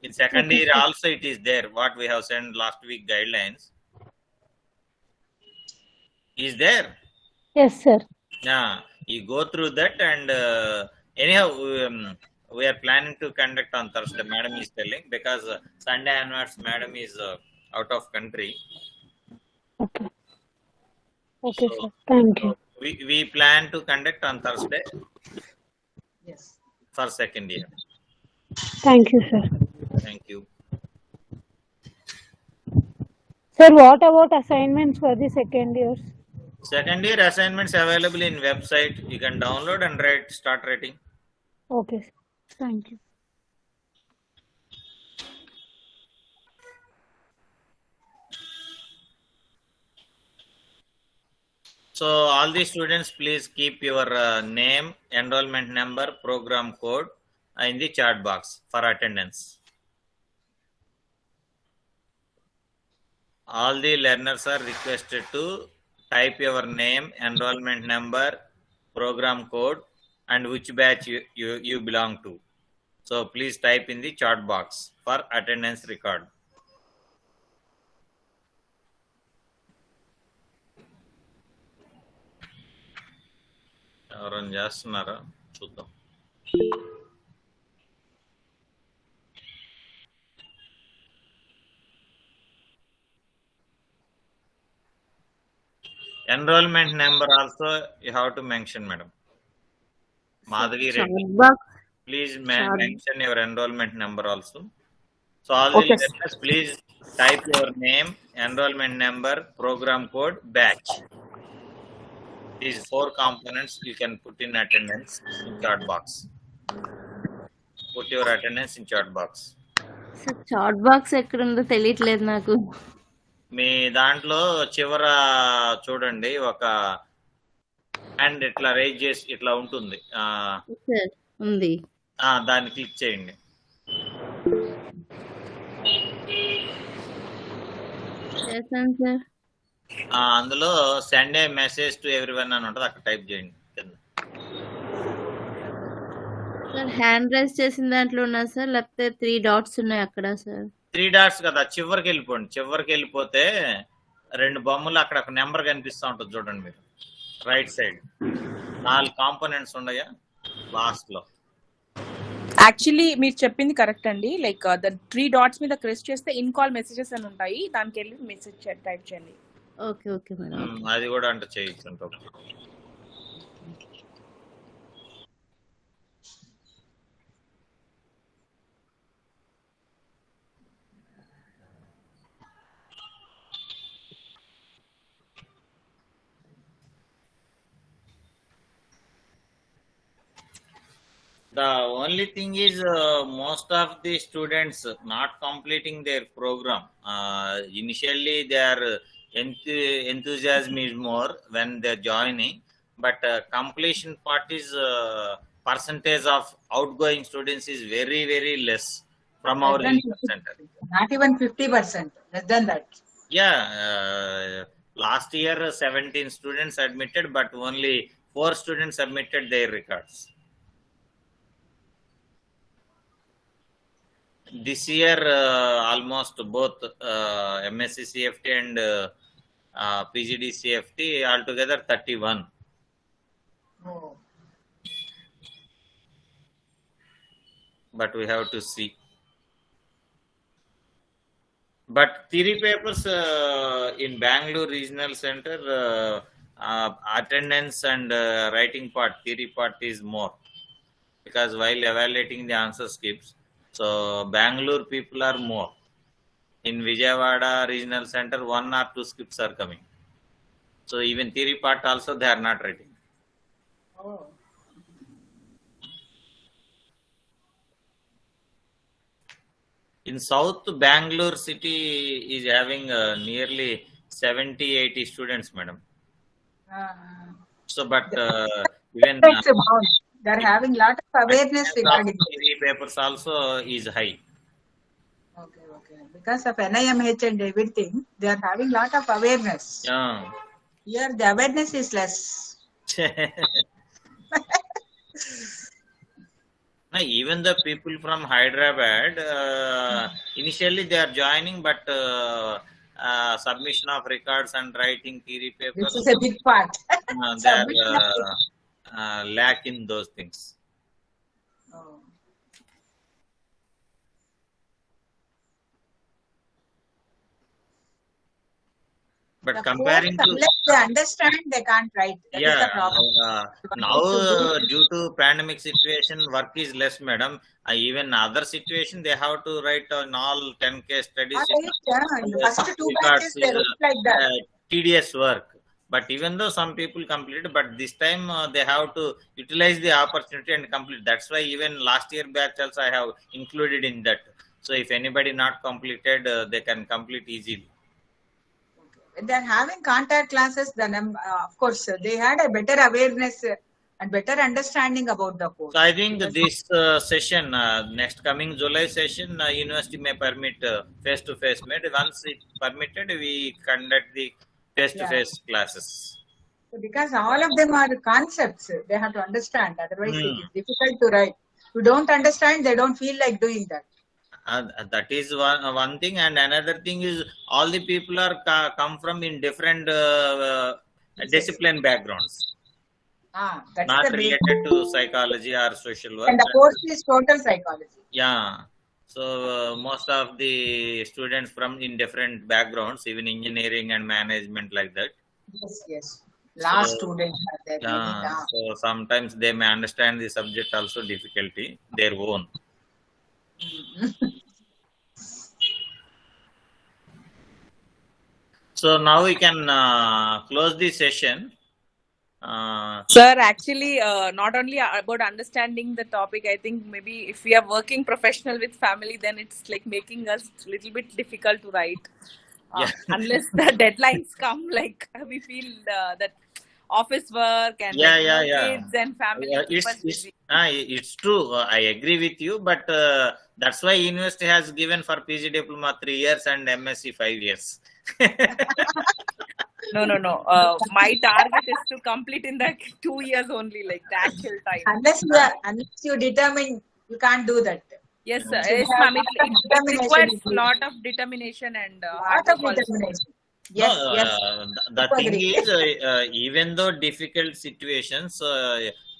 In second year also it is there what we have sent last week guidelines. Is there? Yes, sir. Yeah, you go through that, and anyhow we are planning to conduct on Thursday. Madam is telling, because Sunday onwards madam is out of country. Okay. Okay, So, sir. Thank you. we plan to conduct on Thursday Yes. for second year. Thank you, sir. Thank you. Sir, what about assignments for the second years? Second year assignments available in website. You can download and start writing. Okay, sir. Thank you. So all the students, please keep your name, enrollment number, program code in the chat box for attendance. All the learners are requested to type your name, enrollment number, program code, and which batch you belong to. So please type in the chat box for attendance record. ఎవరైనా చేస్తున్నారా చూద్దాం. Enrollment number also you have to mention, madam. Madhavi Reddy. Chart box. Please Chart- mention your enrollment number also. So all the Okay, sir. learners, please type your name, enrollment number, program code, batch. These 4 components you can put in attendance in chat box. Put your attendance in chat box. Sir chat box ఎక్కడుందో తెలియట్లేదు నాకు. మీ దాంట్లో చివర చూడండి ఒక hand ఇట్లా rise చేసి ఇట్లా ఉంటుంది. సార్ ఉంది. దాన్ని క్లిక్ చేయండి. చేశాను సార్. అందులో send A message to everyone అని ఉంటుంది, అక్కడ టైప్ చేయండి కింద. సార్ హ్యాండ్ రైజ్ చేసిన దాంట్లో ఉన్నా సార్, లేకపోతే 3 డాట్స్ ఉన్నాయి అక్కడ సార్? 3 డాట్స్ కదా, చివరికి వెళ్ళిపోండి. చివరికి వెళ్ళిపోతే 2 బొమ్మలు అక్కడ ఒక నెంబర్ కనిపిస్తూ ఉంటుంది చూడండి మీరు, రైట్ సైడ్ 4 కాంపోనెంట్స్ ఉన్నాయా లాస్ట్ లో. యాక్చువల్లీ మీరు చెప్పింది కరెక్ట్ అండి. లైక్ ద 3 డాట్స్ మీద ప్రెస్ చేస్తే ఇన్ కాల్ మెసేజెస్ అని ఉంటాయి, దానికి వెళ్ళి మెసేజ్ టైప్ చేయండి. Okay okay madam. అది కూడా అంటే చేయొచ్చు అంటారు. The only thing is most of the students not completing their program. Initially their enthusiasm is more when they're joining, but completion part is percentage of outgoing students is very, very less from our center. Not even 50%, less than that. Yeah, last year 17 students admitted, but only 4 students submitted their records. This year, almost both MSCCFT and PGDCFT altogether 31. Oh. But we have to see. But theory papers in Bangalore Regional Center, attendance and writing part, theory part is more. Because while evaluating the answer scripts, so Bangalore people are more. In Vijayawada Regional Center, 1 or 2 scripts are coming. So even theory part also they are not writing. Oh. In South, Bangalore city is having nearly 70-80 students, madam. So, but even they're having lot of awareness regarding theory papers also is high. Okay. Because of NIMH and everything, they are having lot of awareness. Yeah. Here the awareness is less. Even the people from Hyderabad, initially they are joining, but submission of records and writing theory papers. This is a big part. They are lack in those things. Oh. But The comparing course, to unless they understand, they can't write. That is the problem. Now due to pandemic situation, work is less, madam. Even other situation, they have to write on all 10 case studies. In the first 2 batches, they wrote like that. Tedious work. But even though some people completed, but this time they have to utilize the opportunity and complete. That's why even last year batch also I have included in that. So if anybody not completed, they can complete easily. When they are having contact classes, then of course they had a better awareness and better understanding about the course. So I think this session, next coming July session, university may permit face-to-face made. Once it permitted, we conduct the face-to-face classes. So because all of them are concepts, they have to understand. Otherwise, it is difficult to write. If you don't understand, they don't feel like doing that. That is one thing, and another thing is all the people are come from in different discipline backgrounds. That's Not the related to psychology or social work. And the course is total psychology. Yeah. So most of the students from in different backgrounds, even engineering and management like that. Yes. Last students are there. Very last. So sometimes they may understand the subject also difficulty their own. So now we can close the session. Sir, actually, not only about understanding the topic, I think maybe if we are working professional with family, then it's like making us a little bit difficult to write. Yeah. Unless the deadlines come, like we feel that office work and kids and family keep us busy. It's true. I agree with you, but that's why university has given for PG diploma 3 years and MSc 5 years. No. My target is to complete in the 2 years only, like the actual time. Unless you determine, you can't do that. Yes, sir. Yes, ma'am. It requires a lot of determination and hard work. Yes, The thing is, even though difficult situations,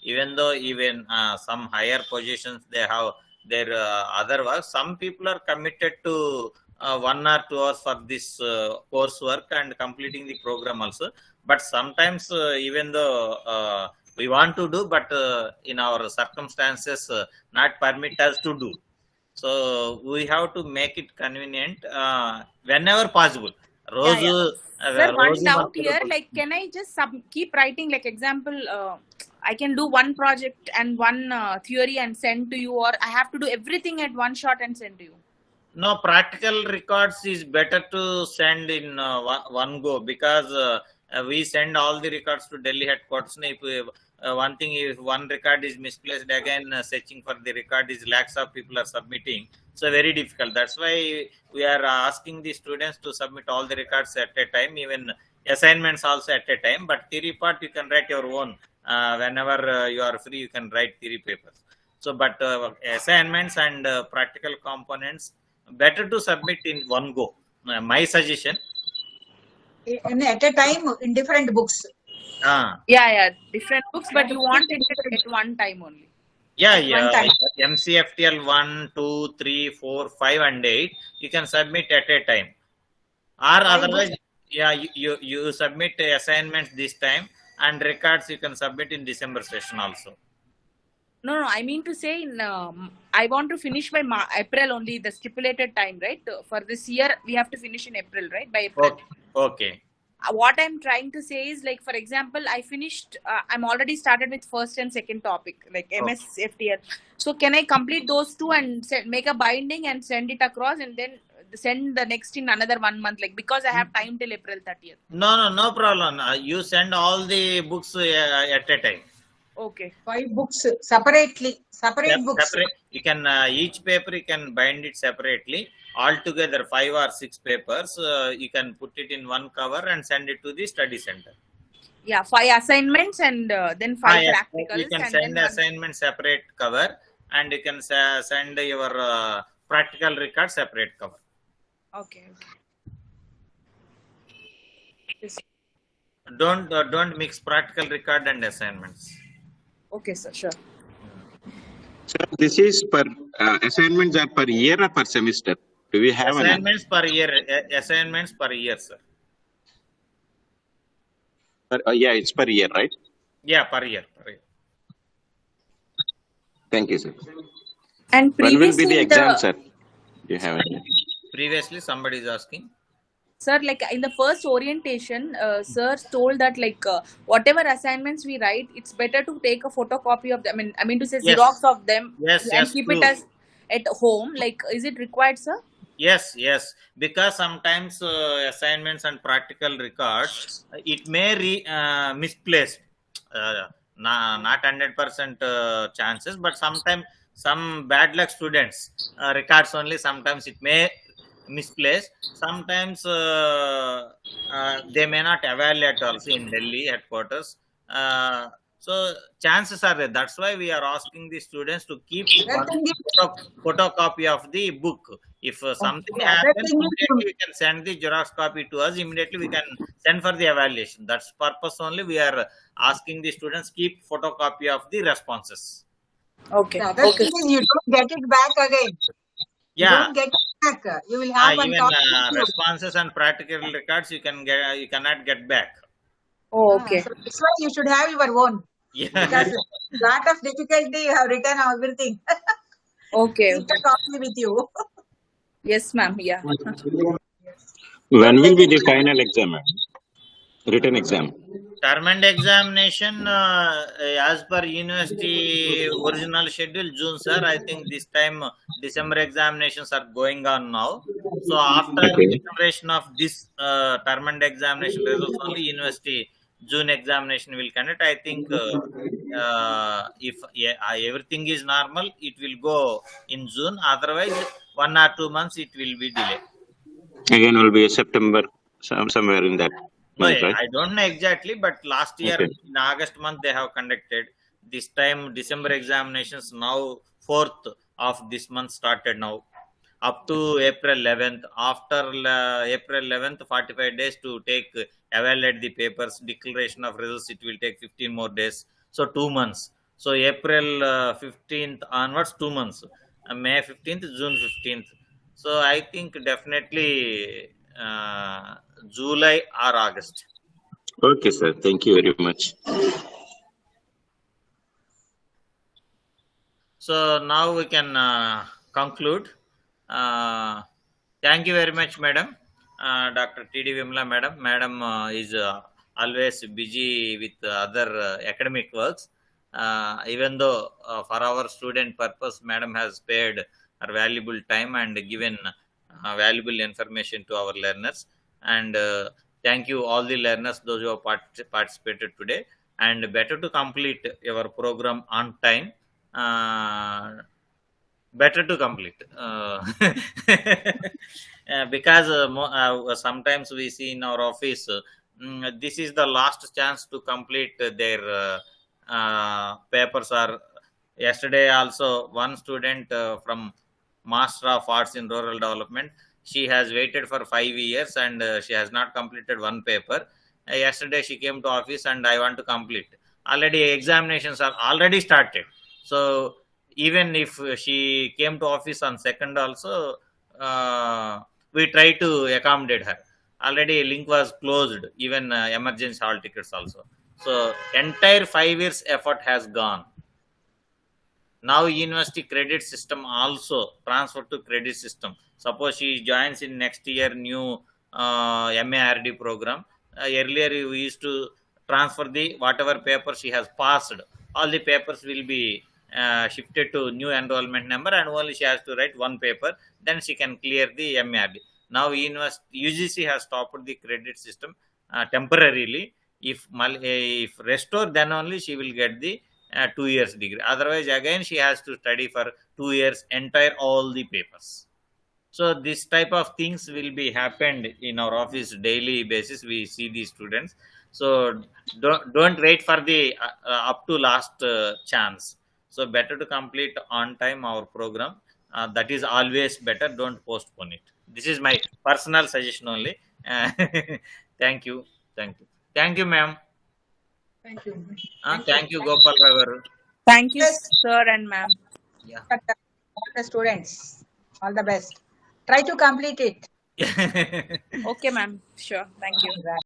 even though even some higher positions they have their other work, some people are committed to 1 or 2 hours for this coursework and completing the program also. But sometimes even though we want to do, but in our circumstances not permit us to do. So we have to make it convenient whenever possible. Sir, one doubt here, like, can I just keep writing, like, example, I can do one project and one theory and send to you, or I have to do everything at one shot and send to you? No, practical records is better to send in one go, because we send all the records to Delhi headquarters. If one thing, if one record is misplaced, again searching for the record is lakhs of people are submitting. So very difficult. That's why we are asking the students to submit all the records at a time, even assignments also at a time. But theory part you can write your own. Whenever you are free, you can write theory papers. So, but assignments and practical components, better to submit in one go. My suggestion. At a time in different books. Different books, but you want it at one time only. MCFTL 1, 2, 3, 4, 5 and 8 you can submit at a time, or otherwise you submit assignments this time, and records you can submit in December session also. No, I mean to say, I want to finish by April only, the stipulated time, right? For this year, we have to finish in April, right? By April. Okay. What I'm trying to say is, like, for example, I finished, I'm already started with first and second topic, like MSCCFT. So can I complete those two and make a binding and send it across, and then send the next in another 1 month, like, because I have time till April 30th? No problem. You send all the books at a time. Okay. 5 books separate books. You can each paper you can bind it separately. Altogether 5 or 6 papers. You can put it in one cover and send it to the study center. 5 assignments and then 5 practicals. You can send assignment separate cover, and you can send your practical record separate cover. Okay. Don't mix practical record and assignments. Okay, sir. Sure. So this is per assignments are per year or per semester? Do we have assignments per year? Assignments per year, sir. It's per year, right? Yeah, per year. Thank you, sir. And when will be the exam, sir? Do you have any? Previously, somebody is asking. Sir, like in the first orientation, sir told that, like, whatever assignments we write, it's better to take a photocopy of them. I mean to say Xerox of them and keep it as at home. Like, is it required, sir? Yes. Because sometimes assignments and practical records, it may misplaced. Not 100% chances, but sometimes some bad luck students records only. Sometimes it may misplaced. Sometimes they may not evaluate also in Delhi headquarters. So chances are there. That's why we are asking the students to keep photocopy of the book. If something happens, immediately we can send the Xerox copy to us. Immediately we can send for the evaluation. That's purpose only. We are asking the students keep photocopy of the responses. Okay. The other thing is you don't get it back again. You don't get it back. You will have even responses and practical records you cannot get back. Oh, okay. So that's why you should have your own, Yeah. because lot of difficulty you have written everything. Okay. Keep the copy with you. Yes, ma'am. Yeah. When will be the final exam, ma'am? Written exam. Term and examination, as per university original schedule, June, sir. I think this time December examinations are going on now. So after Okay. declaration of this term and examination results, only university June examination will conduct. I think if everything is normal, it will go in June. Otherwise, 1 or 2 months it will be delayed. Again, will be September, somewhere in that No, month, right? I don't know exactly, but last year Okay. in August month they have conducted. This time December examinations now 4th of this month started now up to April 11th. After April 11th, 45 days to take evaluate the papers. Declaration of results it will take 15 more days. So 2 months. So April 15th onwards 2 months. May 15th, June 15th. So I think definitely July or August. Okay, sir. Thank you very much. So now we can conclude. Thank you very much, madam. Dr. T.D. Vimla, madam. Madam is always busy with other academic works. Even though for our student purpose, madam has spared her valuable time and given valuable information to our learners. And thank you all the learners, those who have participated today. And better to complete your program on time. Better to complete because sometimes we see in our office this is the last chance to complete their papers. Are yesterday also one student from Master of Arts in Rural Development, she has waited for 5 years and she has not completed one paper. Yesterday she came to office and I want to complete. Already examinations are already started. So even if she came to office on 2nd also, we try to accommodate her. Already link was closed, even emergency hall tickets also. So entire 5 years effort has gone. Now university credit system also transfer to credit system. Suppose she joins in next year new MARD program. Earlier we used to transfer the whatever paper she has passed, all the papers will be shifted to new enrollment number and only she has to write one paper, then she can clear the MARD. Now UGC has stopped the credit system temporarily. If restore, then only she will get the 2 years degree. Otherwise again she has to study for 2 years entire all the papers. So this type of things will be happened in our office daily basis. We see these students. So don't wait for the up to last chance. So better to complete on time our program. That is always better. Don't postpone it. This is my personal suggestion only. Thank you. Thank you, ma'am. Thank you. Thank you, Gopal Ragaru. Thank you, Yes. sir and ma'am. Yeah. All the students, all the best. Try to complete it. Okay, ma'am. Sure. Thank you. Right.